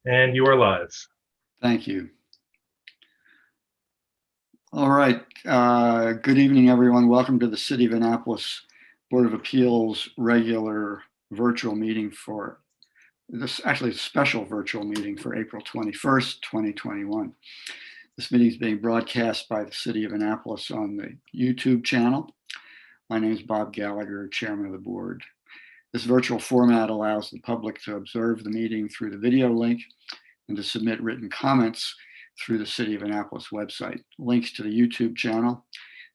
And you are live. Thank you. All right. Good evening, everyone. Welcome to the City of Annapolis Board of Appeals regular virtual meeting for this, actually a special virtual meeting for April 21st, 2021. This meeting is being broadcast by the City of Annapolis on the YouTube channel. My name is Bob Gallagher, Chairman of the Board. This virtual format allows the public to observe the meeting through the video link and to submit written comments through the City of Annapolis website. Links to the YouTube channel,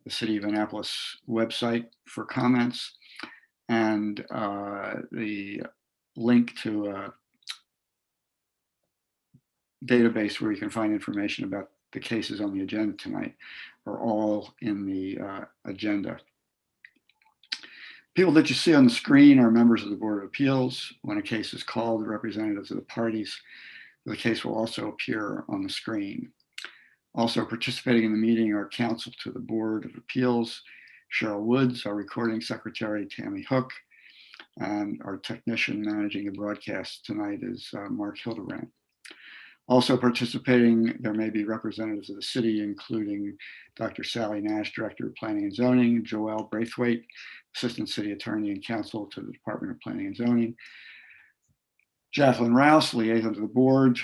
the City of Annapolis website for comments, and the link to a database where you can find information about the cases on the agenda tonight are all in the agenda. People that you see on the screen are members of the Board of Appeals. When a case is called, the representatives of the parties the case will also appear on the screen. Also participating in the meeting are counsel to the Board of Appeals, Cheryl Woods, our recording secretary, Tammy Hook, and our technician managing the broadcast tonight is Mark Hildebrand. Also participating, there may be representatives of the city, including Dr. Sally Nash, Director of Planning and Zoning, Joelle Braithwaite, Assistant City Attorney and Counsel to the Department of Planning and Zoning, Jacqueline Rouse, liaison to the board.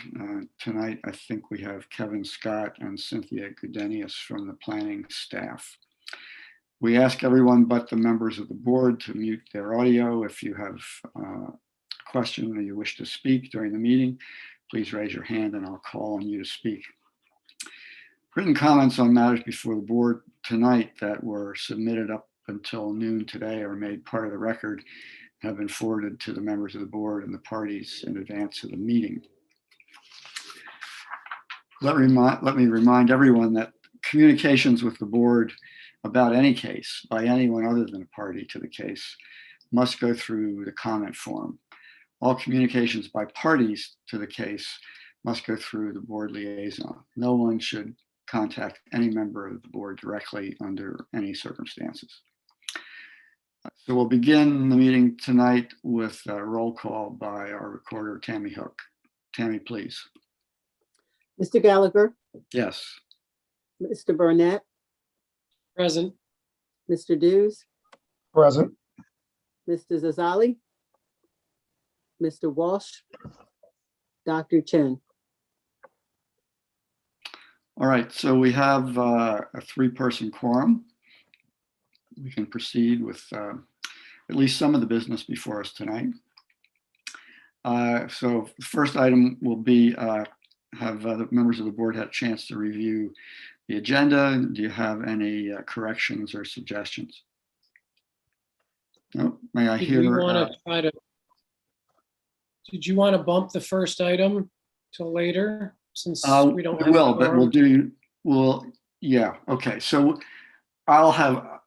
Tonight, I think we have Kevin Scott and Cynthia Gudenius from the planning staff. We ask everyone but the members of the board to mute their audio. If you have a question or you wish to speak during the meeting, please raise your hand and I'll call on you to speak. Written comments on matters before the board tonight that were submitted up until noon today are made part of the record, have been forwarded to the members of the board and the parties in advance of the meeting. Let me remind everyone that communications with the board about any case by anyone other than a party to the case must go through the comment form. All communications by parties to the case must go through the board liaison. No one should contact any member of the board directly under any circumstances. So we'll begin the meeting tonight with a roll call by our recorder, Tammy Hook. Tammy, please. Mr. Gallagher, Yes. Mr. Burnett, Present. Mr. Dews, Present. Mr. Zazali, Mr. Walsh, Dr. Chen. All right, so we have a three-person quorum. We can proceed with at least some of the business before us tonight. So the first item will be have the members of the board had a chance to review the agenda. Do you have any corrections or suggestions? No, may I hear? Did you want to bump the first item till later since we don't have will, but quorum? Yeah, okay. So I'll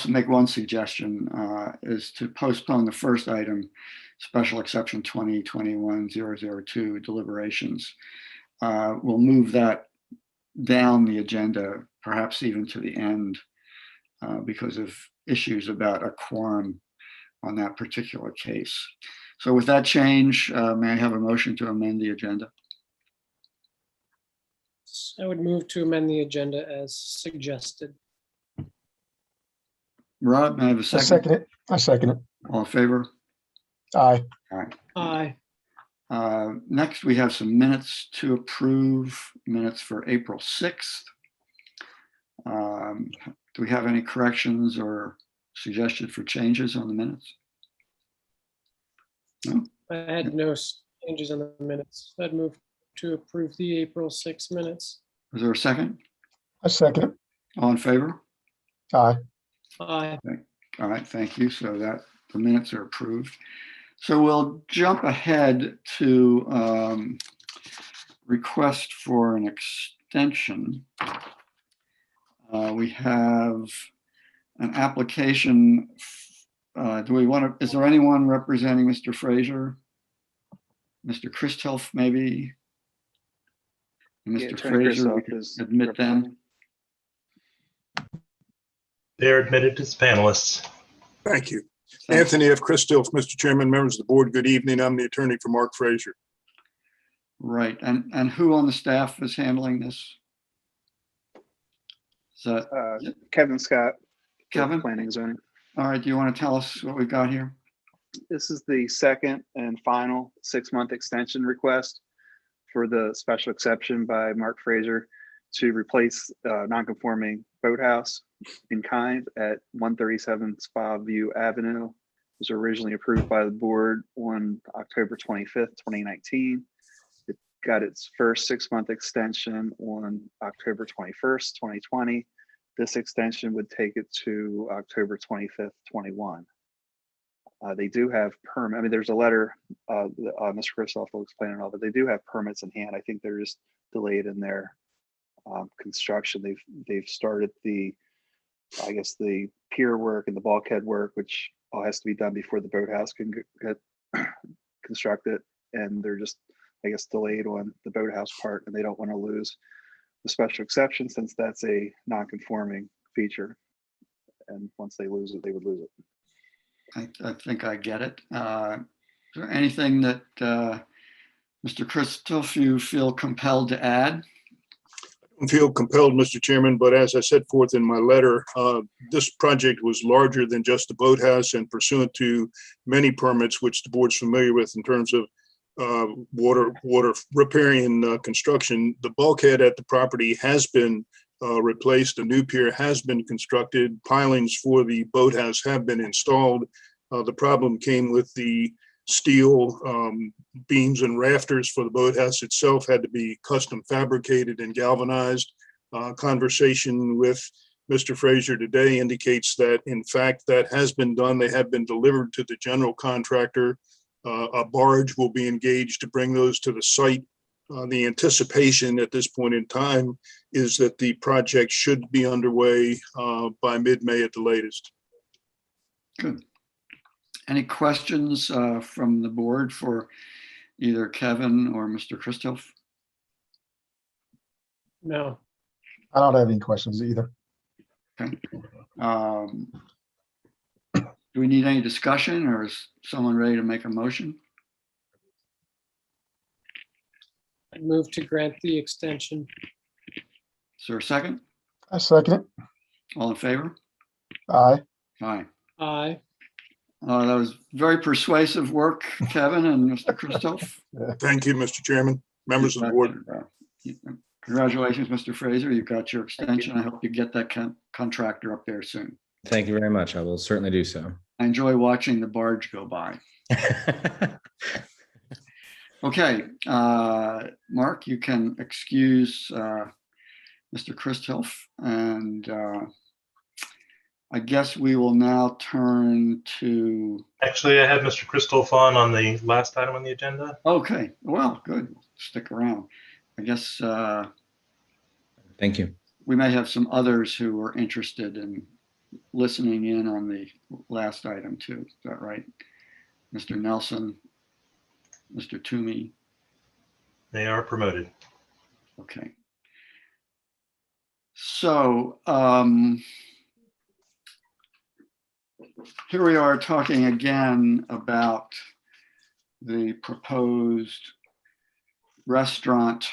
make one suggestion is to postpone the first item, special exception 2021-002 deliberations. We'll move that down the agenda, perhaps even to the end because of issues about a quorum on that particular case. So with that change, may I have a motion to amend the agenda? I would move to amend the agenda as suggested. Rob, may I have a second? I second it. All in favor? Aye. Aye. Next, we have some minutes to approve, minutes for April 6th. Do we have any corrections or suggested for changes on the minutes? No? I had no changes on the minutes. I'd move to approve the April 6 minutes. Is there a second? I second it. All in favor? Aye. Aye. All right, thank you. So that the minutes are approved. So we'll jump ahead to request for an extension. We have an application. Is there anyone representing Mr. Fraser? Mr. Christoph, maybe? Mr. Fraser, we can admit them. They're admitted as panelists. Thank you. Anthony F. Christoph, Mr. Chairman, members of the board, good evening. I'm the attorney for Mark Fraser. Right, and who on the staff is handling this? Is that Kevin Scott. with Kevin? Planning and Zoning. All right, do you want to tell us what we've got here? This is the second and final 6-month extension request for the special exception by Mark Fraser to replace non-conforming boathouse in kind at 137 Spa View Avenue. It was originally approved by the board on October 25th, 2019. It got its first 6-month extension on October 21st, 2020. This extension would take it to October 25th, 21. They do have permit. I mean, there's a letter, Mr. Kristoff will explain it all, but they do have permits in hand. I think they're just delayed in their construction. They've started the, I guess, the pier work and the bulkhead work, which all has to be done before the boathouse can get constructed. And they're just, I guess, delayed on the boathouse part, and they don't want to lose the special exception since that's a non-conforming feature. And once they lose it, they would lose it. I think I get it. Is there anything that Mr. Kristoff, you feel compelled to add? I feel compelled, Mr. Chairman, but as I set forth in my letter, this project was larger than just the boathouse and pursuant to many permits, which the board's familiar with in terms of water riparian construction. The bulkhead at the property has been replaced. A new pier has been constructed. Pilings for the boathouse have been installed. The problem came with the steel beams and rafters for the boathouse itself had to be custom fabricated and galvanized. Conversation with Mr. Fraser today indicates that in fact that has been done. They have been delivered to the general contractor. A barge will be engaged to bring those to the site. The anticipation at this point in time is that the project should be underway by mid-May at the latest. Good. Any questions from the board for either Kevin or Mr. Kristoff? No, I don't have any questions either. Okay. Do we need any discussion, or is someone ready to make a motion? I move to grant the extension. Is there a second? I second it. All in favor? Aye. Aye. Aye. That was very persuasive work, Kevin and Mr. Kristoff. Thank you, Mr. Chairman, members of the board. Congratulations, Mr. Fraser. You got your extension. I hope you get that contractor up there soon. Thank you very much. I will certainly do so. I enjoy watching the barge go by. Okay, Mark, you can excuse Mr. Kristoff, and I guess we will now turn to. Actually, I have Mr. Kristoff on the last item on the agenda. Okay, well, good. Stick around. I guess Thank you. we may have some others who are interested in listening in on the last item too. Is that right? Mr. Nelson, Mr. Toomey. They are promoted. Okay. So here we are talking again about the proposed restaurant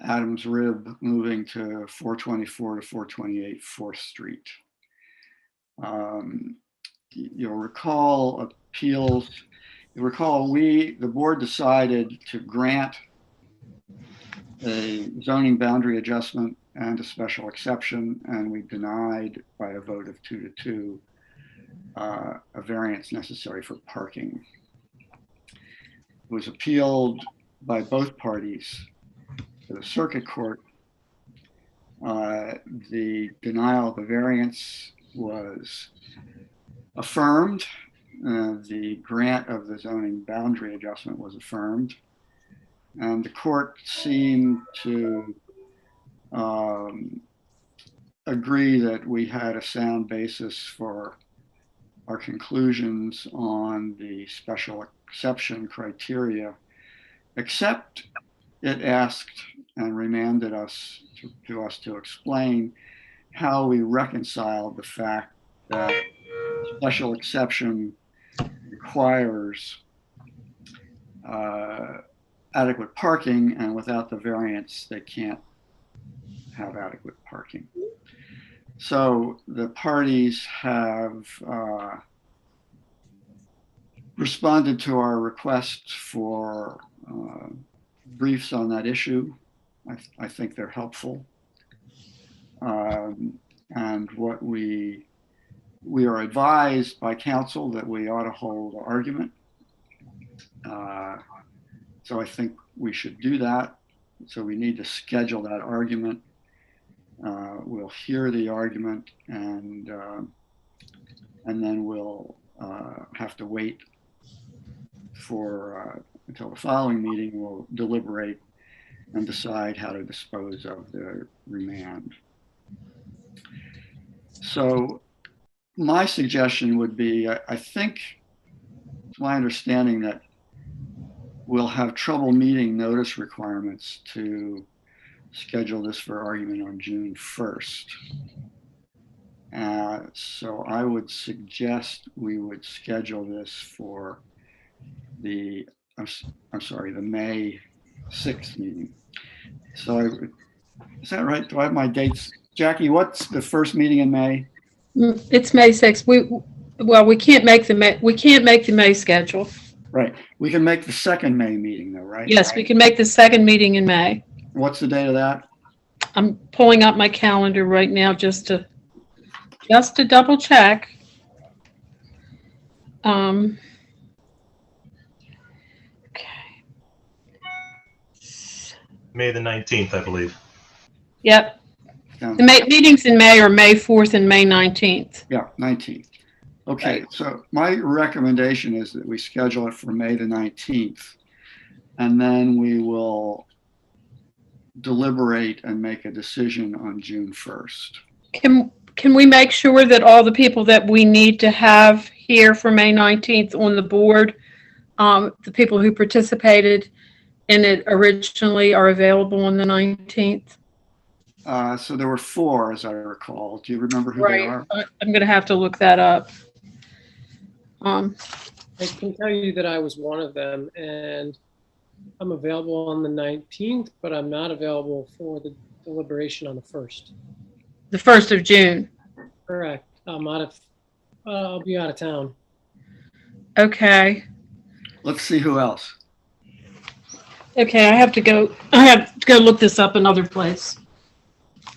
Adams Rib moving to 424 to 428 4th Street. You'll recall the board decided to grant a zoning boundary adjustment and a special exception, and we denied by a vote of 2-2 a variance necessary for parking. It was appealed by both parties to the circuit court. The denial of the variance was affirmed. The grant of the zoning boundary adjustment was affirmed. And the court seemed to agree that we had a sound basis for our conclusions on the special exception criteria, except it asked and remanded us to explain how we reconciled the fact that special exception requires adequate parking, and without the variance, they can't have adequate parking. So the parties have responded to our request for briefs on that issue. I think they're helpful. And what we are advised by counsel that we ought to hold an argument. So I think we should do that. So we need to schedule that argument. We'll hear the argument, and then we'll have to wait for until the following meeting. We'll deliberate and decide how to dispose of the remand. So my suggestion would be, I think it's my understanding that we'll have trouble meeting notice requirements to schedule this for argument on June 1st. So I would suggest we would schedule this for the, I'm sorry, the May 6th meeting. So is that right? Do I have my dates? Jackie, what's the first meeting in May? It's May 6th. We can't make the May schedule. Right. We can make the second May meeting though, right? Yes, we can make the second meeting in May. What's the date of that? I'm pulling up my calendar right now just to double check. Okay. May the 19th, I believe. Yep. The meetings in May are May 4th and May 19th. Yeah, 19th. Okay, so my recommendation is that we schedule it for May the 19th, and then we will deliberate and make a decision on June 1st. Can we make sure that all the people that we need to have here for May 19th on the board, the people who participated in it originally, are available on the 19th? So there were 4, as I recall. Do you remember who they are? I'm going to have to look that up. I can tell you that I was one of them, and I'm available on the 19th, but I'm not available for the deliberation on the 1st. The 1st of June. Correct. I'll be out of town. Okay. Let's see who else. Okay, I have to go look this up another place.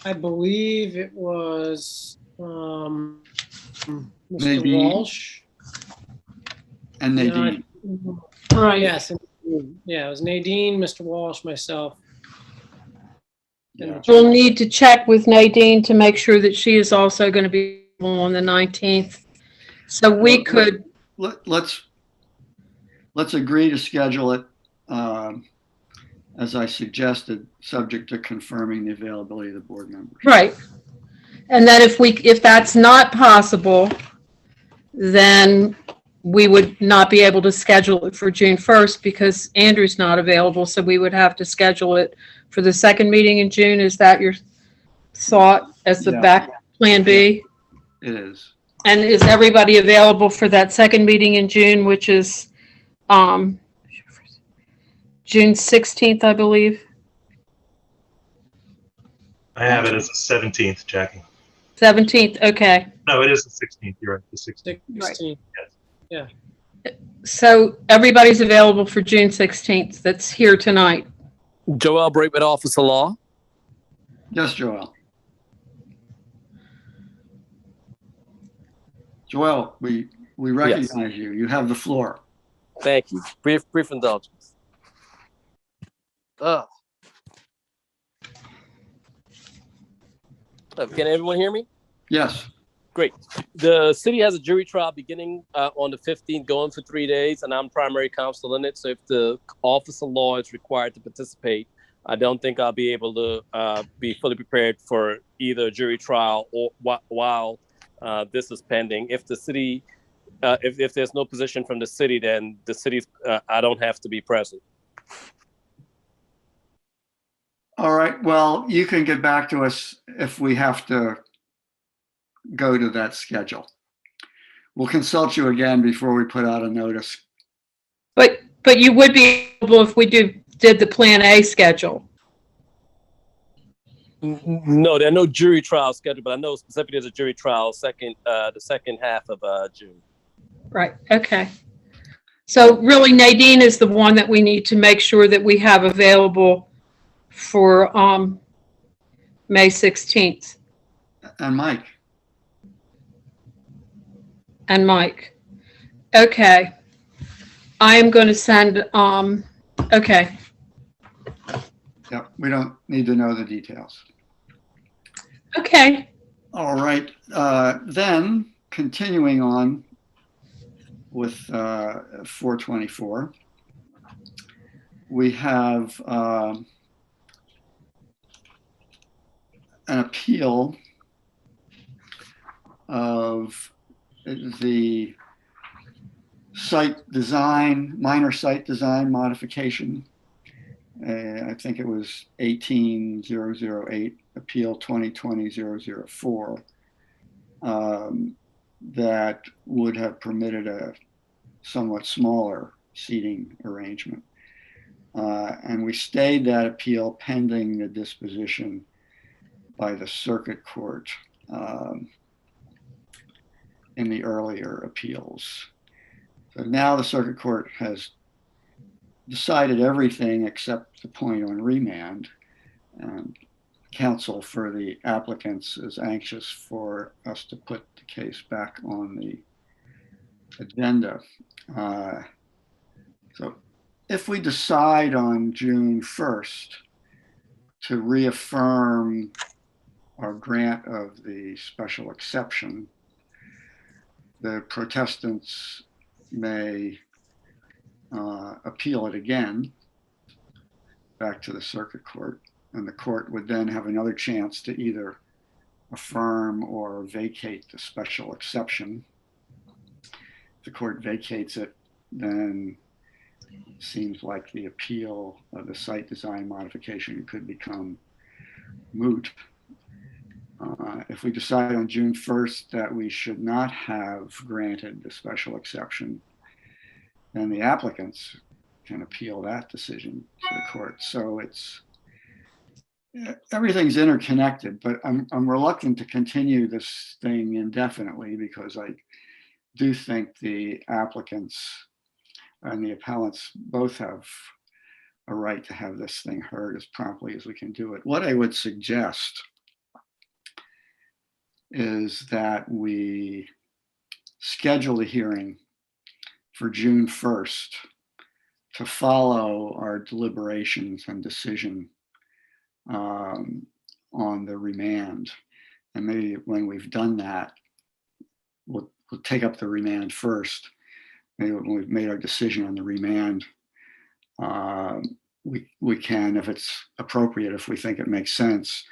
I believe it was Mr. Maybe. Walsh. And Nadine. Right. Yes. Yeah, it was Nadine, Mr. Walsh, myself. Yeah. We'll need to check with Nadine to make sure that she is also going to be on the 19th. So we could. Let's agree to schedule it as I suggested, subject to confirming the availability of the board members. Right. And then if that's not possible, then we would not be able to schedule it for June 1st because Andrew's not available. So we would have to schedule it for the second meeting in June. Is that your thought as the back plan B? It is. And is everybody available for that second meeting in June, which is June 16th, I believe? I have it as the 17th, Jackie. 17th, okay. No, it is the 16th. You're right, the 16th. 16. Yes. Yeah. So everybody's available for June 16th that's here tonight. Joel Braitman, Office of Law. Yes, Joel. Joel, we recognize you. You have the floor. Thank you. Brief indulgence. Can everyone hear me? Yes. Great. The city has a jury trial beginning on the 15th, going for 3 days, and I'm primary counsel in it. So if the Office of Law is required to participate, I don't think I'll be able to be fully prepared for either a jury trial or while this is pending. If the city, if there's no position from the city, then the city's, I don't have to be present. All right. Well, you can get back to us if we have to go to that schedule. We'll consult you again before we put out a notice. But you would be able if we do did the Plan A schedule. No, there are no jury trials scheduled, but I know specifically there's a jury trial the second half of June. Right, okay. So really Nadine is the one that we need to make sure that we have available for May 16th. And Mike. And Mike. Okay. I am going to send, okay. Yep, we don't need to know the details. Okay. All right, then continuing on with 424, we have an appeal of the minor site design modification. I think it was 18008, Appeal 2020-004, that would have permitted a somewhat smaller seating arrangement. And we stayed that appeal pending the disposition by the circuit court in the earlier appeals. So now the circuit court has decided everything except the point on remand. And counsel for the applicants is anxious for us to put the case back on the agenda. So if we decide on June 1st to reaffirm our grant of the special exception, the protestants may appeal it again back to the circuit court, and the court would then have another chance to either affirm or vacate the special exception. If the court vacates it, then it seems like the appeal of the site design modification could become moot. If we decide on June 1st that we should not have granted the special exception, then the applicants can appeal that decision to the court. So everything's interconnected, but I'm reluctant to continue this thing indefinitely because I do think the applicants and the appellants both have a right to have this thing heard as promptly as we can do it. What I would suggest is that we schedule the hearing for June 1st to follow our deliberations and decision on the remand. And maybe when we've done that, we'll take up the remand first. Maybe when we've made our decision on the remand, we can, if it's appropriate, if we think it makes sense,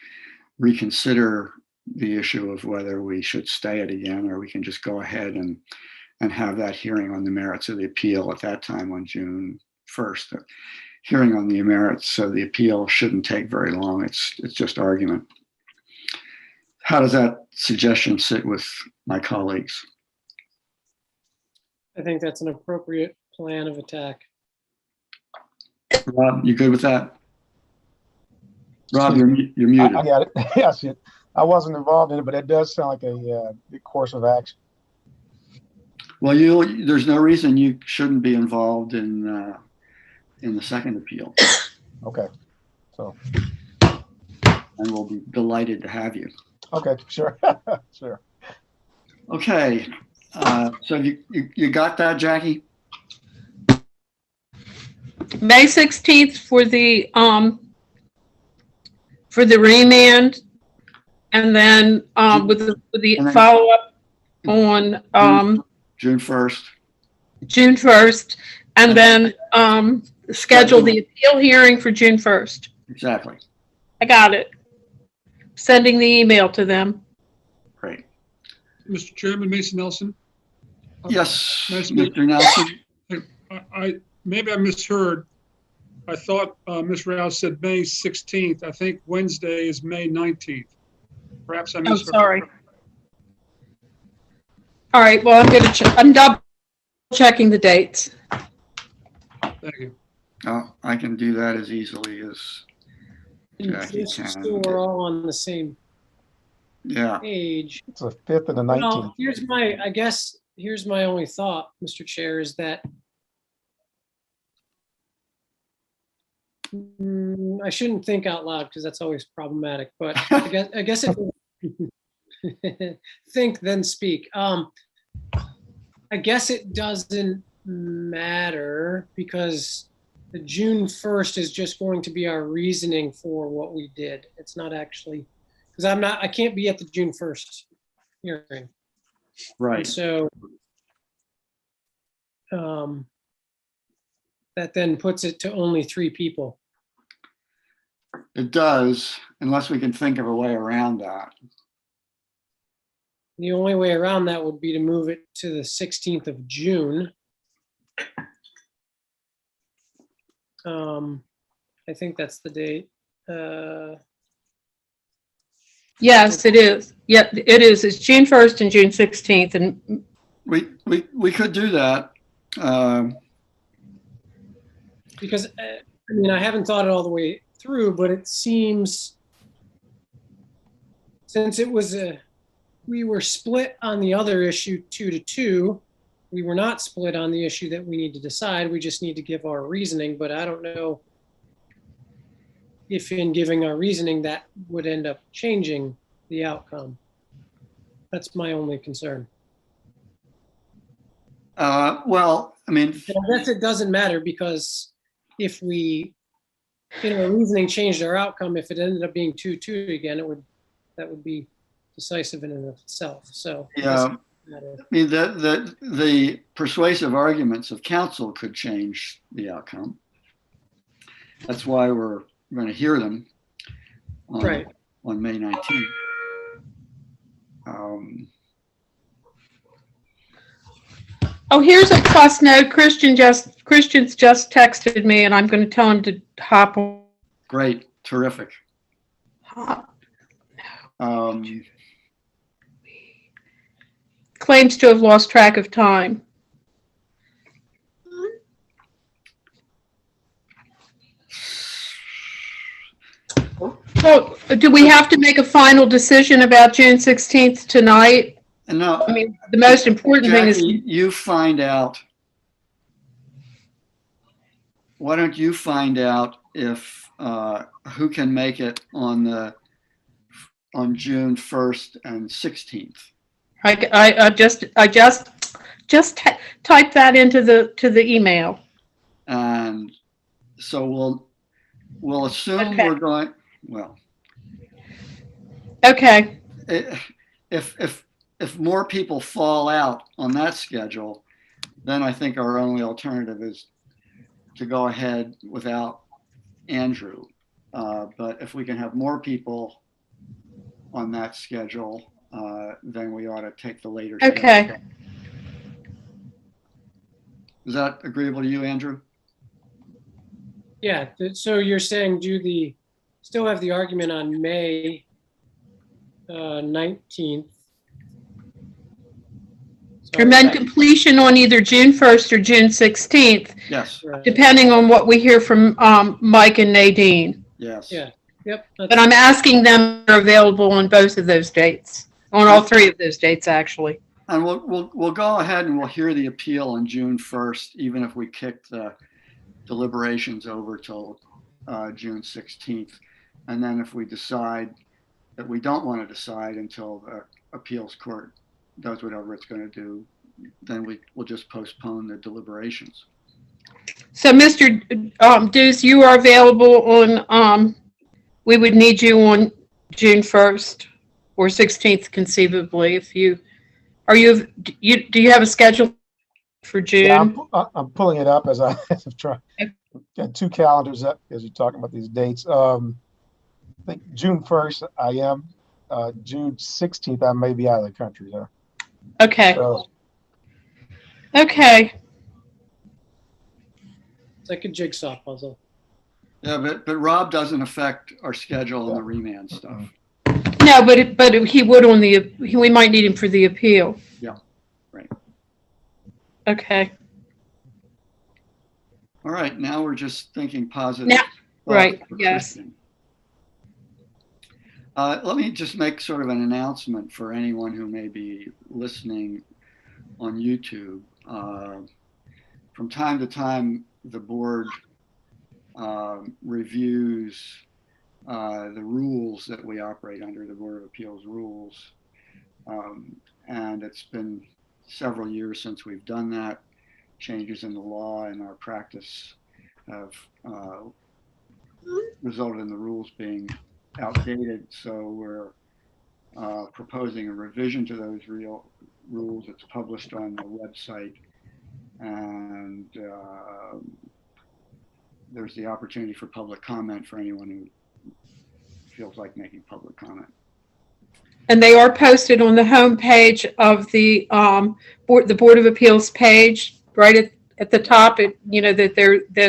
reconsider the issue of whether we should stay it again, or we can just go ahead and have that hearing on the merits of the appeal at that time on June 1st. The hearing on the merits of the appeal shouldn't take very long. It's just argument. How does that suggestion sit with my colleagues? I think that's an appropriate plan of attack. Rob, you good with that? Rob, you're muted. I got it. Yes, I wasn't involved in it, but it does sound like a big course of action. Well, there's no reason you shouldn't be involved in the second appeal. Okay, so. And we'll be delighted to have you. Okay, sure, sure. Okay, so you got that, Jackie? May 16th for the remand, and then with the follow-up on June 1st. June 1st, and then schedule the appeal hearing for June 1st. Exactly. I got it. Sending the email to them. Great. Mr. Chairman, Mason Nelson. Yes, Nice to meet Mr. Nelson. Maybe I misheard. I thought Ms. Rouse said May 16th. I think Wednesday is May 19th. Perhaps I misheard. Oh, sorry. All right, well, I'm double checking the dates. Thank you. I can do that as easily as Jackie Just so can. we're all on the same Yeah, page. It's the 5th and the Well, 19th. here's my only thought, Mr. Chair, is that I shouldn't think out loud because that's always problematic, but I guess if think then speak. I guess it doesn't matter because the June 1st is just going to be our reasoning for what we did. It's not actually, because I can't be at the June 1st hearing. And right. so that then puts it to only 3 people. It does, unless we can think of a way around that. The only way around that would be to move it to the 16th of June. I think that's the date. Yes, it is. Yep, it is. It's June 1st and June 16th. And We could do that. Because, I mean, I haven't thought it all the way through, but it seems, since it was we were split on the other issue 2-2, we were not split on the issue that we need to decide. We just need to give our reasoning, but I don't know if in giving our reasoning that would end up changing the outcome. That's my only concern. Well, I mean, And I guess it doesn't matter because if we, our reasoning changed our outcome, if it ended up being 2-2 again, that would be decisive in and of itself. So it yeah, doesn't matter. I mean, the persuasive arguments of counsel could change the outcome. That's why we're going to hear them on, Right. on May 19th. oh, here's a plus note. Christian's just texted me, and I'm going to tell him to hop on. Great, terrific. Claims to have lost track of time. So, do we have to make a final decision about June 16th tonight? And now, I mean, the most important thing is, Jackie, you find out. Why don't you find out if who can make it on June 1st and 16th? I just typed that into the email. And so we'll assume Okay. we're going, well, Okay. if more people fall out on that schedule, then I think our only alternative is to go ahead without Andrew. But if we can have more people on that schedule, then we ought to take the later. Okay. schedule. Is that agreeable to you, Andrew? Yeah, so you're saying still have the argument on May 19th. So- And then completion on either June 1st or June 16th, Yes, Right. depending on what we hear from Mike and Nadine. yes. Yeah, yep. But I'm asking them if they're available on both of those dates, on all 3 of those dates, actually. And we'll go ahead and we'll hear the appeal on June 1st, even if we kick the deliberations over till June 16th. And then if we decide that we don't want to decide until the appeals court does whatever it's going to do, then we'll just postpone the deliberations. So, Mr. Deuce, you are available on, we would need you on June 1st or 16th conceivably if you, do you have a schedule for June? Yeah, I'm pulling it up as I'm trying. Got 2 calendars up as you're talking about these dates. I think June 1st I am. June 16th I may be out of the country though. Okay. So, Okay. It's like a jigsaw puzzle. Yeah, but Rob doesn't affect our schedule on the remand stuff. No, but he would on we might need him for the appeal. Yeah, right. Okay. All right, now we're just thinking positive. Now- right, for yes. Kristen. Let me just make sort of an announcement for anyone who may be listening on YouTube. From time to time, the board reviews the rules that we operate under, the Board of Appeals rules. And it's been several years since we've done that. Changes in the law and our practice have resulted in the rules being outdated. So we're proposing a revision to those rules. It's published on the website. And there's the opportunity for public comment for anyone who feels like making public comment. And they are posted on the homepage of the Board of Appeals page, right at the top. That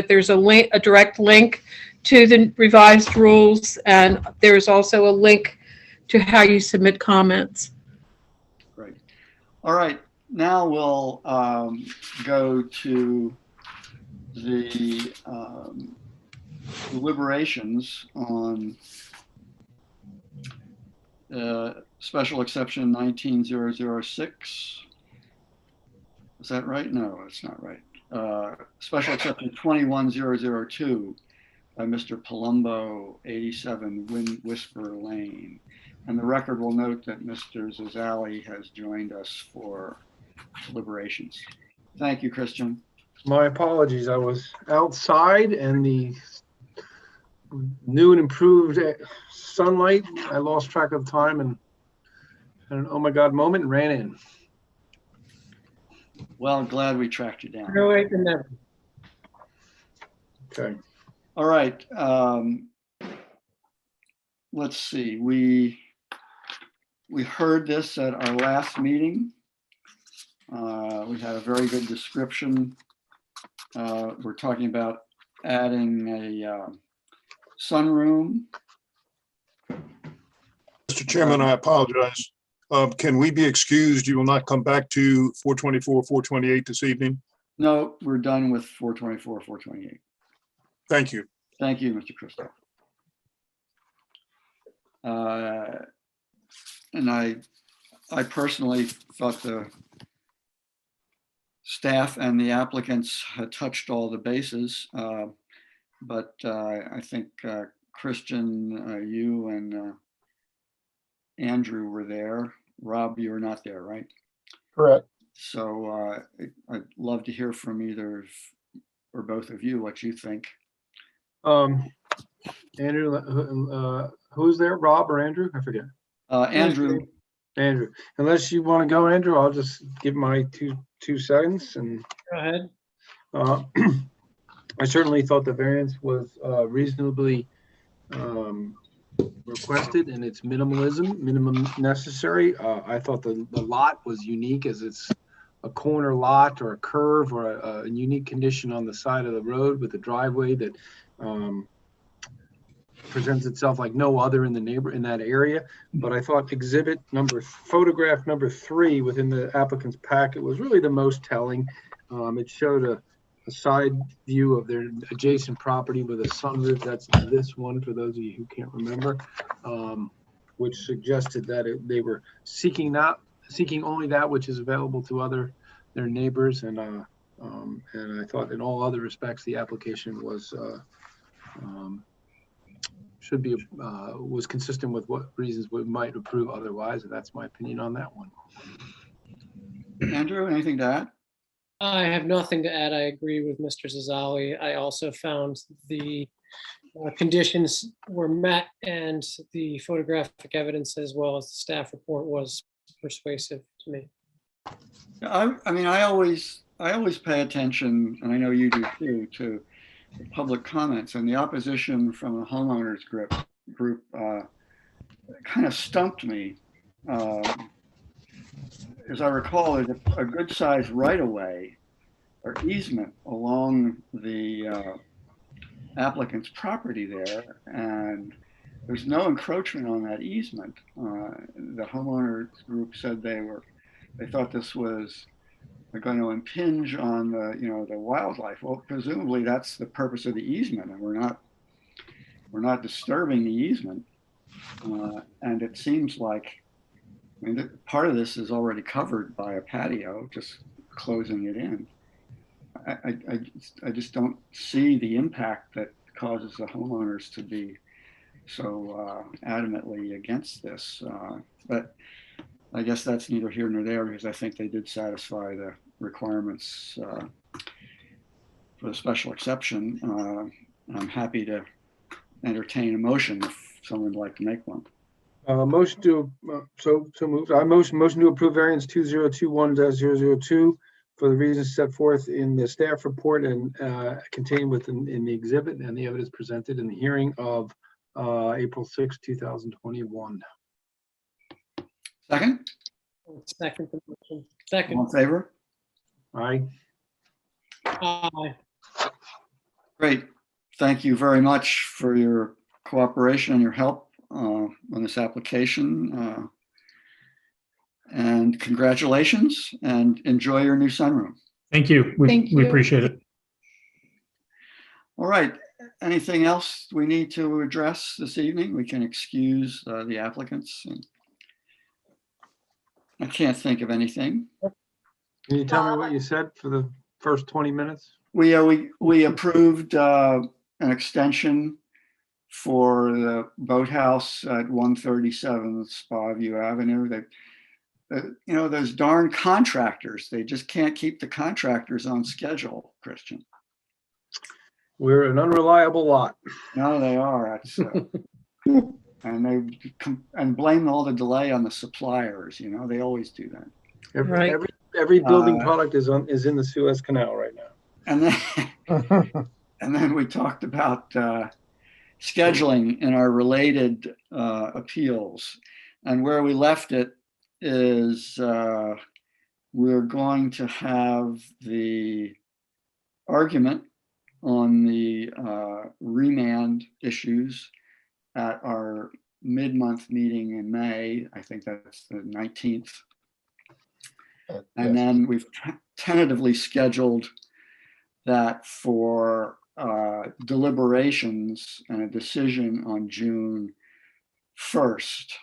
there's a direct link to the revised rules, and there's also a link to how you submit comments. Great. All right. Now we'll go to the deliberations on special exception 19006. Is that right? No, it's not right. Special exception 21002 by Mr. Palumbo, 87 Wind Whisper Lane. And the record will note that Mr. Zazali has joined us for deliberations. Thank you, Christian. My apologies. I was outside and the new and improved sunlight, I lost track of time and had an oh my God moment and ran in. Well, glad we tracked you down. No late than never. Okay. All right. Let's see. We heard this at our last meeting. We had a very good description. We're talking about adding a sunroom. Mr. Chairman, I apologize. Can we be excused? You will not come back to 424, 428 this evening? No, we're done with 424, 428. Thank you. Thank you, Mr. Christoph. And I personally thought the staff and the applicants had touched all the bases, but I think Christian, you and Andrew were there. Rob, you were not there, right? Correct. So I'd love to hear from either or both of you what you think. Andrew, who's there? Rob or Andrew? I forget. Andrew. Andrew. Unless you want to go, Andrew, I'll just give my two seconds and Go ahead. I certainly thought the variance was reasonably requested in its minimum necessary. I thought the lot was unique as it's a corner lot or a curve or a unique condition on the side of the road with a driveway that presents itself like no other in that area. But I thought photograph number 3 within the applicant's packet was really the most telling. It showed a side view of their adjacent property with a sunroof. That's this one for those of you who can't remember, which suggested that they were seeking only that which is available to their neighbors. And I thought in all other respects the application was was consistent with what reasons we might approve otherwise, and that's my opinion on that one. Andrew, anything to add? I have nothing to add. I agree with Mr. Zazali. I also found the conditions were met and the photographic evidence as well as the staff report was persuasive to me. I mean, I always pay attention, and I know you do too, to public comments, and the opposition from the homeowners group kind of stumped me. As I recall, there's a good sized right-of-way or easement along the applicant's property there, and there's no encroachment on that easement. The homeowners group said they thought this was are going to impinge on the, the wildlife. Well, presumably that's the purpose of the easement, and we're not disturbing the easement. And it seems like, part of this is already covered by a patio, just closing it in. I just don't see the impact that causes the homeowners to be so adamantly against this. But I guess that's neither here nor there, because I think they did satisfy the requirements for the special exception. I'm happy to entertain a motion if someone would like to make one. Motion to, so moved. I motion to approve variance 2021-002 for the reasons set forth in the staff report and contained within the exhibit and the evidence presented in the hearing of April 6, 2021. Second? Second the motion. All Second. in favor? Aye. Aye. Great. Thank you very much for your cooperation and your help on this application. And congratulations, and enjoy your new sunroom. Thank you. Thank We you. appreciate it. All right. Anything else we need to address this evening? We can excuse the applicants. I can't think of anything. Can you tell me what you said for the first 20 minutes? We approved an extension for the boathouse at 137 Spa View Avenue. Those darn contractors, they just can't keep the contractors on schedule, Christian. We're an unreliable lot. No, they are. That's, and blame all the delay on the suppliers. They always do that. Right. Every building product is in the Suez Canal right now. And then we talked about scheduling in our related appeals, and where we left it is we're going to have the argument on the remand issues at our mid-month meeting in May. I think that's the 19th. And then we've tentatively scheduled that for deliberations and a decision on June 1st.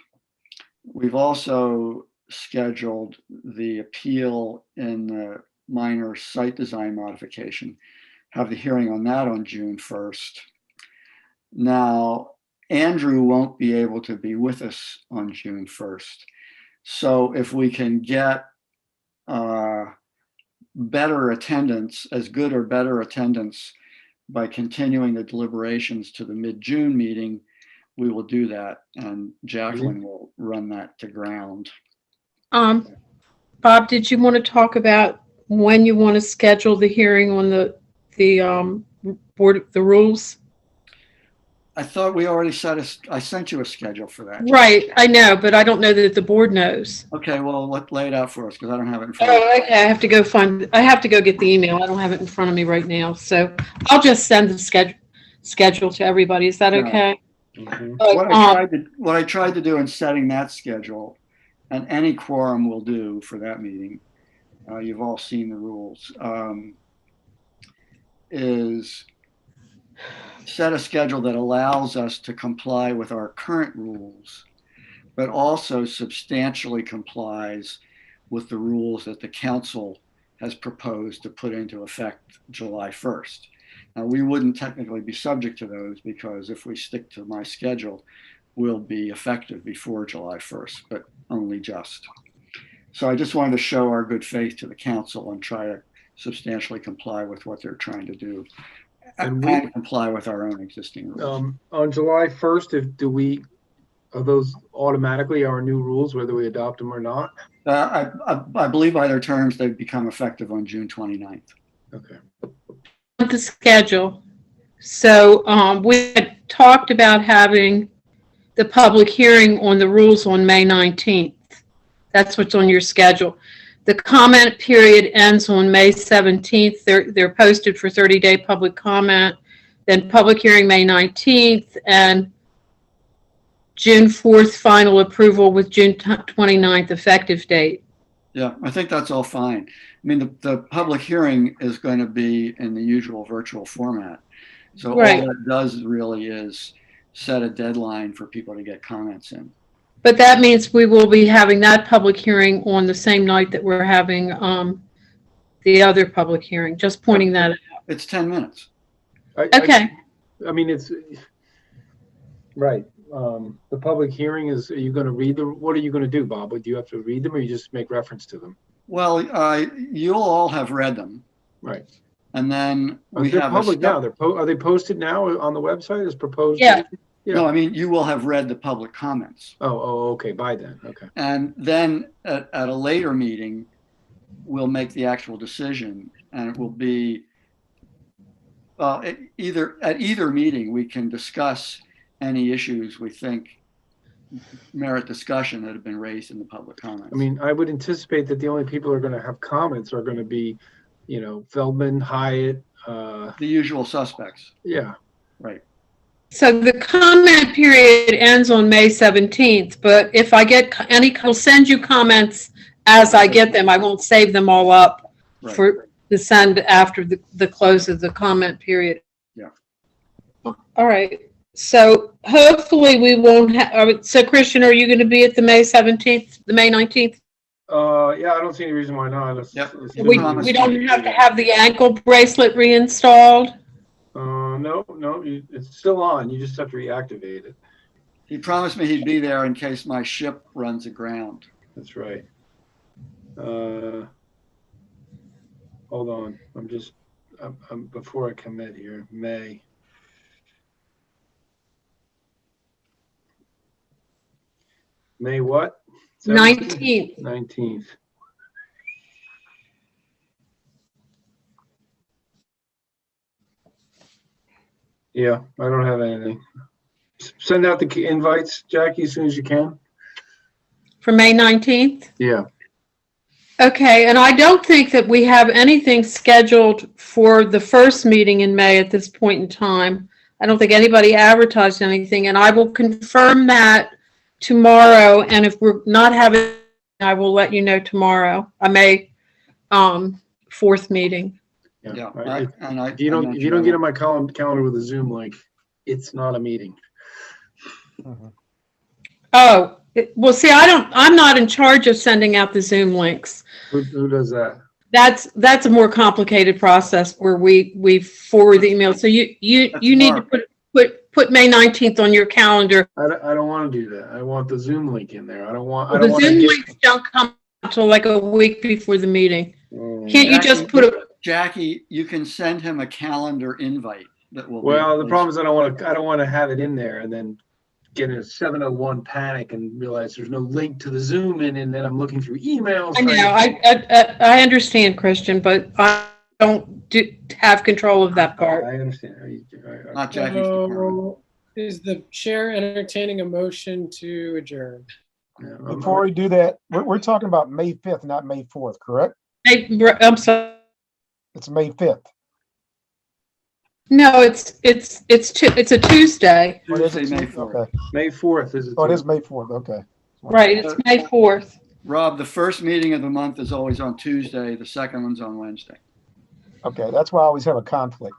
We've also scheduled the appeal in the minor site design modification, have the hearing on that on June 1st. Now, Andrew won't be able to be with us on June 1st. So if we can get better attendance, as good or better attendance, by continuing the deliberations to the mid-June meeting, we will do that, and Jacqueline will run that to ground. Bob, did you want to talk about when you want to schedule the hearing on the board, the rules? I thought we already I sent you a schedule for that. Right, I know, but I don't know that the board knows. Okay, well, lay it out for us, because I don't have it in front of me. Oh, okay, I have to go get the email. I don't have it in front of me right now. So I'll just send the schedule to everybody. Is that okay? What I tried to do in setting that schedule, and any quorum will do for that meeting, you've all seen the rules, is set a schedule that allows us to comply with our current rules, but also substantially complies with the rules that the council has proposed to put into effect July 1st. Now, we wouldn't technically be subject to those, because if we stick to my schedule, we'll be effective before July 1st, but only just. So I just wanted to show our good faith to the council and try to substantially comply with what they're trying to do, and comply with our own existing rules. On July 1st, are those automatically our new rules, whether we adopt them or not? I believe by their terms, they become effective on June 29th. Okay. The schedule. So we had talked about having the public hearing on the rules on May 19th. That's what's on your schedule. The comment period ends on May 17th. They're posted for 30-day public comment. Then public hearing May 19th, and June 4th final approval with June 29th effective date. Yeah, I think that's all fine. mean, the public hearing is going to be in the usual virtual format. So all Right. that does really is set a deadline for people to get comments in. But that means we will be having that public hearing on the same night that we're having the other public hearing, just pointing that out. It's 10 minutes. Okay. I mean, it's, right. The public hearing is, are you going to read them? What are you going to do, Bob? Do you have to read them or you just make reference to them? Well, you'll all have read them. Right. And then we They're have public now. Are they posted now on the website as proposed? Yeah. No, I mean, you will have read the public comments. Oh, okay. By then. Okay. And then at a later meeting, we'll make the actual decision, and it will be at either meeting, we can discuss any issues we think merit discussion that have been raised in the public comments. I mean, I would anticipate that the only people who are going to have comments are going to be, Feldman, Hyatt. The usual suspects. Yeah. Right. So the comment period ends on May 17th, but if I get I'll send you comments as I get them. I won't save them all up to send after the close of the comment period. Yeah. All right. So hopefully we won't have, so Christian, are you going to be at the May 17th, the May 19th? Yeah, I don't see any reason why not. We don't have to have the ankle bracelet reinstalled? No, it's still on. You just have to reactivate it. He promised me he'd be there in case my ship runs aground. That's right. Hold on. I'm before I commit here. May what? 19th. 19th. Yeah, I don't have anything. Send out the invites, Jackie, as soon as you can. For May 19th? Yeah. Okay, and I don't think that we have anything scheduled for the first meeting in May at this point in time. I don't think anybody advertised anything, and I will confirm that tomorrow, and if we're not having, I will let you know tomorrow. A May 4th meeting. Yeah. If you don't get on my calendar with a Zoom link, it's not a meeting. Oh, well, see, I'm not in charge of sending out the Zoom links. Who does that? That's a more complicated process where we forward the email. So you need to put May 19th on your calendar. I don't want to do that. I want the Zoom link in there. The Zoom links don't come until like a week before the meeting. Can't you just put a Jackie, you can send him a calendar invite that will. Well, the problem is I don't want to have it in there and then get in a 701 panic and realize there's no link to the Zoom in, and then I'm looking through emails. I know, I understand, Christian, but I don't have control of that part. I understand. Not Jackie's department. Is the chair entertaining a motion to adjourn? Before we do that, we're talking about May 5th, not May 4th, correct? I'm sorry. It's May 5th. No, it's a Tuesday. Tuesday, May 4th. Okay. May 4th is it? Oh, it is May 4th. Okay. Right, it's May 4th. Rob, the first meeting of the month is always on Tuesday. The second one's on Wednesday. Okay, that's why I always have a conflict.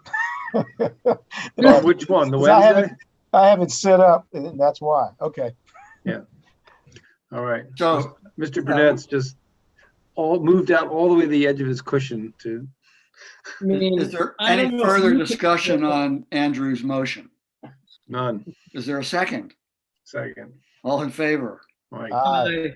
Which one? The Wednesday? I have it set up, and that's why. Okay. Yeah. All right. So Mr. Burnett's just moved out all the way to the edge of his cushion to. Is there any further discussion on Andrew's motion? None. Is there a second? Second. All in favor? Mike. Aye.